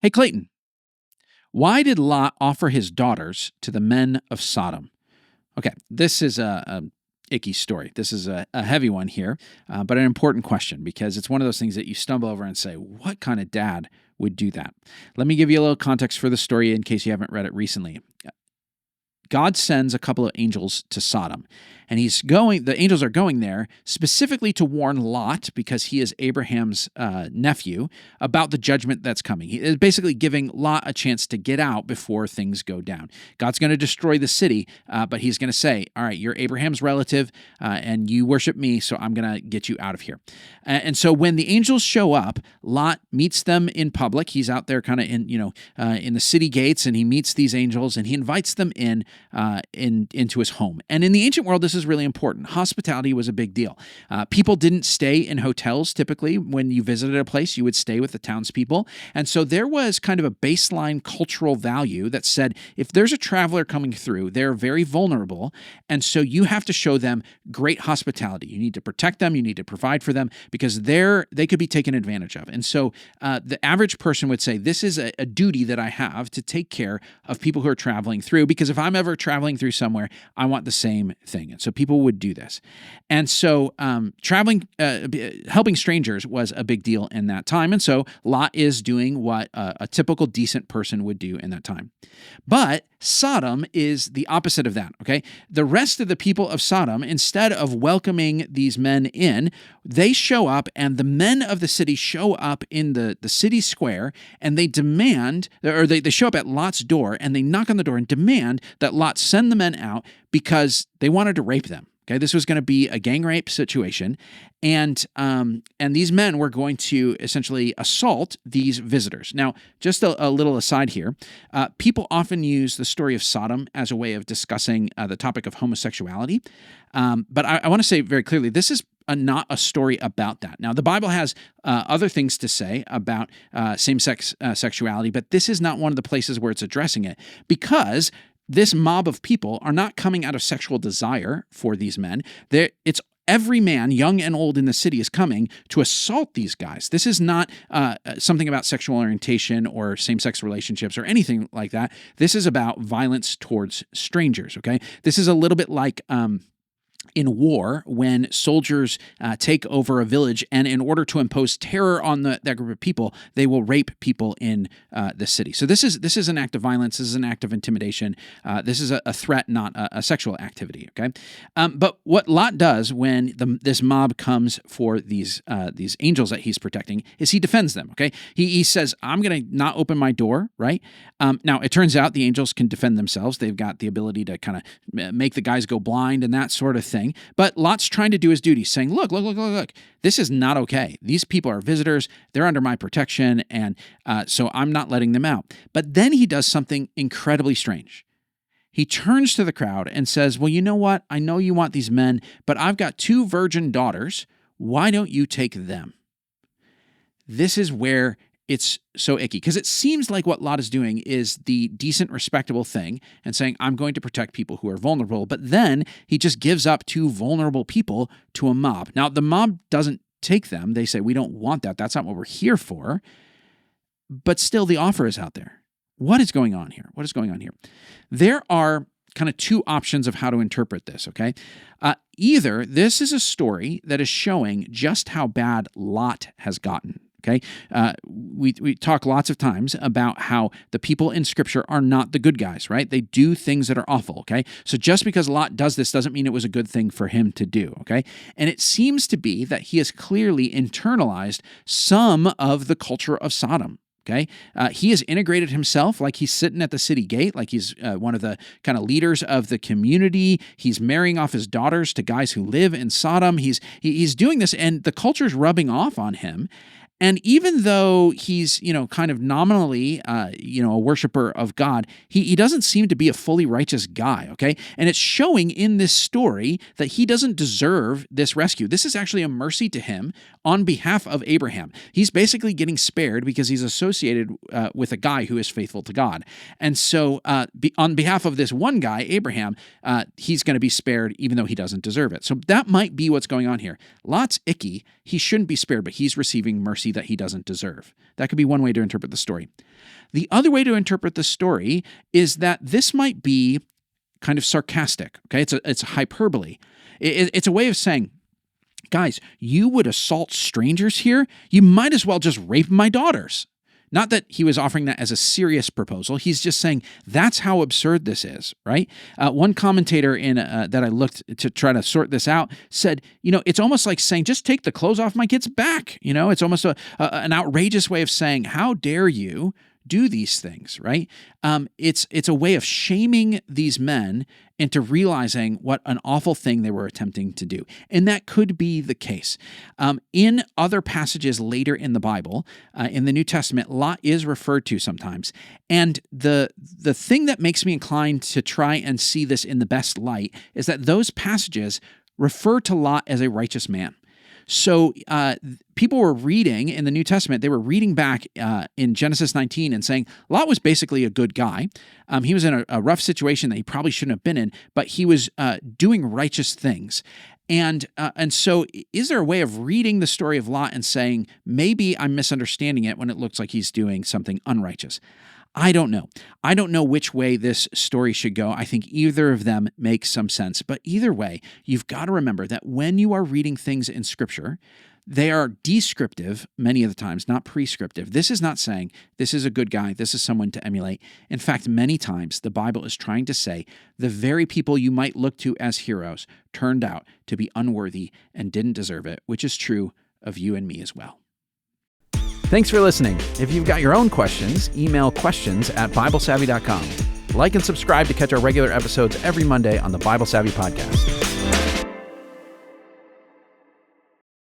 Hey, Clayton, why did Lot offer his daughters to the men of Sodom? Okay, this is a icky story. This is a heavy one here, but an important question because it's one of those things that you stumble over and say, what kind of dad would do that? Let me give you a little context for the story in case you haven't read it recently. God sends a couple of angels to Sodom, and the angels are going there specifically to warn Lot, because he is Abraham's nephew, about the judgment that's coming. He is basically giving Lot a chance to get out before things go down. God's going to destroy the city, but he's going to say, all right, you're Abraham's relative, and you worship me, so I'm going to get you out of here. And so when the angels show up, Lot meets them in public. He's out there kind of in the city gates, and he meets these angels, and he invites them into his home. And in the ancient world, this is really important. Hospitality was a big deal. People didn't stay in hotels. Typically, when you visited a place, you would stay with the townspeople. And so there was kind of a baseline cultural value that said, if there's a traveler coming through, they're very vulnerable. And so you have to show them great hospitality. You need to protect them. You need to provide for them because they could be taken advantage of. And so the average person would say, this is a duty that I have to take care of people who are traveling through, because if I'm ever traveling through somewhere, I want the same thing. And so people would do this. And so helping strangers was a big deal in that time. And so Lot is doing what a typical decent person would do in that time. But Sodom is the opposite of that, okay? The rest of the people of Sodom, instead of welcoming these men in, they show up, and the men of the city show up in the city square, and they demand, or they show up at Lot's door, and they knock on the door and demand that Lot send the men out because they wanted to rape them. Okay, this was going to be a gang rape situation, and these men were going to essentially assault these visitors. Now, just a little aside here, people often use the story of Sodom as a way of discussing the topic of homosexuality, but I want to say very clearly, this is not a story about that. Now, the Bible has other things to say about same-sex sexuality, but this is not one of the places where it's addressing it, because this mob of people are not coming out of sexual desire for these men. It's every man, young and old in the city, is coming to assault these guys. This is not something about sexual orientation or same-sex relationships or anything like that. This is about violence towards strangers, okay? This is a little bit like in war, when soldiers take over a village, and in order to impose terror on that group of people, they will rape people in the city. So this is an act of violence. This is an act of intimidation. This is a threat, not a sexual activity. Okay, but what Lot does when this mob comes for these angels that he's protecting is he defends them. Okay, he says, "I'm going to not open my door." Right now, it turns out the angels can defend themselves. They've got the ability to kind of make the guys go blind and that sort of thing. But Lot's trying to do his duty, saying, look, this is not okay. These people are visitors. They're under my protection, and so I'm not letting them out. But then he does something incredibly strange. He turns to the crowd and says, well, you know what? I know you want these men, but I've got 2 virgin daughters. Why don't you take them? This is where it's so icky, because it seems like what Lot is doing is the decent, respectable thing and saying, I'm going to protect people who are vulnerable. But then he just gives up 2 vulnerable people to a mob. Now, the mob doesn't take them. They say, we don't want that. That's not what we're here for. But still, the offer is out there. What is going on here? What is going on here? There are kind of 2 options of how to interpret this, okay? Either this is a story that is showing just how bad Lot has gotten. Okay, we talk lots of times about how the people in Scripture are not the good guys, right? They do things that are awful, okay? So just because Lot does this doesn't mean it was a good thing for him to do, okay? And it seems to be that he has clearly internalized some of the culture of Sodom. Okay, he has integrated himself like he's sitting at the city gate, like he's one of the kind of leaders of the community. He's marrying off his daughters to guys who live in Sodom. He's doing this, and the culture's rubbing off on him. And even though he's, kind of nominally, a worshiper of God, he doesn't seem to be a fully righteous guy, okay? And it's showing in this story that he doesn't deserve this rescue. This is actually a mercy to him on behalf of Abraham. He's basically getting spared because he's associated with a guy who is faithful to God. And so on behalf of this one guy, Abraham, he's going to be spared even though he doesn't deserve it. So that might be what's going on here. Lot's icky. He shouldn't be spared, but he's receiving mercy that he doesn't deserve. That could be one way to interpret the story. The other way to interpret the story is that this might be kind of sarcastic. Okay, it's a hyperbole. It's a way of saying, guys, you would assault strangers here? You might as well just rape my daughters. Not that he was offering that as a serious proposal. He's just saying that's how absurd this is, right? One commentator that I looked to try to sort this out said, it's almost like saying, just take the clothes off my kids' back. It's almost an outrageous way of saying, how dare you do these things, right? It's a way of shaming these men into realizing what an awful thing they were attempting to do. And that could be the case. In other passages later in the Bible, in the New Testament, Lot is referred to sometimes. And the thing that makes me inclined to try and see this in the best light is that those passages refer to Lot as a righteous man. So people were reading in the New Testament, they were reading back in Genesis 19 and saying, Lot was basically a good guy. He was in a rough situation that he probably shouldn't have been in, but he was doing righteous things. And so is there a way of reading the story of Lot and saying, maybe I'm misunderstanding it when it looks like he's doing something unrighteous? I don't know. I don't know which way this story should go. I think either of them makes some sense. But either way, you've got to remember that when you are reading things in Scripture, they are descriptive many of the times, not prescriptive. This is not saying this is a good guy, this is someone to emulate. In fact, many times the Bible is trying to say the very people you might look to as heroes turned out to be unworthy and didn't deserve it, which is true of you and me as well. Thanks for listening. If you've got your own questions, email questions@BibleSavvy.com. Like and subscribe to catch our regular episodes every Monday on the Bible Savvy Podcast.